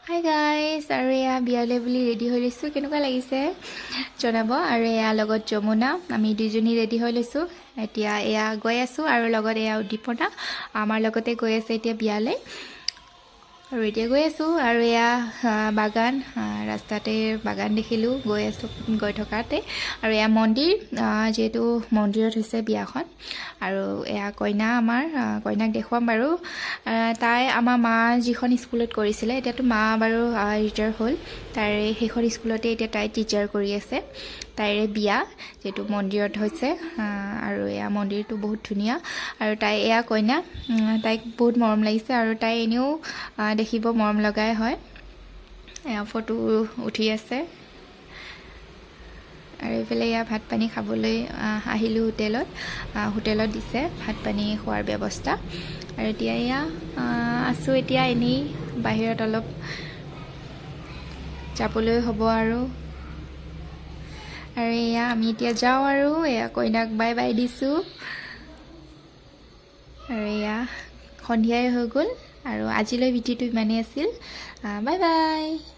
hi guys আৰু এয়া বিয়ালৈ বুলি ৰেডি হৈ লৈছোঁ কেনেকুৱা লাগিছে জনাব আৰু এয়া লগত যমুনা আমি দুইজনী ৰেডি হৈ লৈছোঁ এতিয়া এয়া গৈ আছোঁ আৰু লগত এয়া উদ্দীপনা আমাৰ লগতে গৈ আছে এতিয়া বিয়ালৈ আৰু এতিয়া গৈ আছোঁ আৰু এয়া বাগান ৰাস্তাতে বাগান দেখিলোঁ গৈ থকাতে আৰু এয়া মন্দিৰ যিহেতু মন্দিৰত হৈছে বিয়াখন আৰু এয়া কইনা আমাৰ কইনাক দেখুৱাম বাৰু তাই আমাৰ মা যিখন স্কুলত কৰিছিলে এতিয়াতো মা বাৰু ৰিটায়াৰ হ'ল তাইৰে সেইখন স্কুলতে এতিয়া তাই টিচাৰ কৰি আছে তাইৰে বিয়া যিহেতু মন্দিৰত হৈছে আৰু এয়া মন্দিৰটো বহুত ধুনীয়া আৰু তাই এয়া কইনা তাইক বহুত মৰম লাগিছে আৰু তাই এনেও দেখিব মৰম লগাই হয় এয়া ফটো উঠি আছে আৰু এইফালে এয়া ভাত পানী খাবলৈ আহিলোঁ হোটেলত দিছে ভাত পানী খোৱাৰ ব্যৱস্থা আৰু এতিয়া এয়া আছোঁ এতিয়া এনেই বাহিৰত অলপ যাবলৈ হ'ব আৰু এয়া আমি এতিয়া যাওঁ আৰু এয়া কইনাক বাই বাই দিছোঁ আৰু এয়া সন্ধিয়াই হৈ গ'ল আৰু আজিলৈ ভিডিঅ'টো ইমানেই আছিল বাই বাই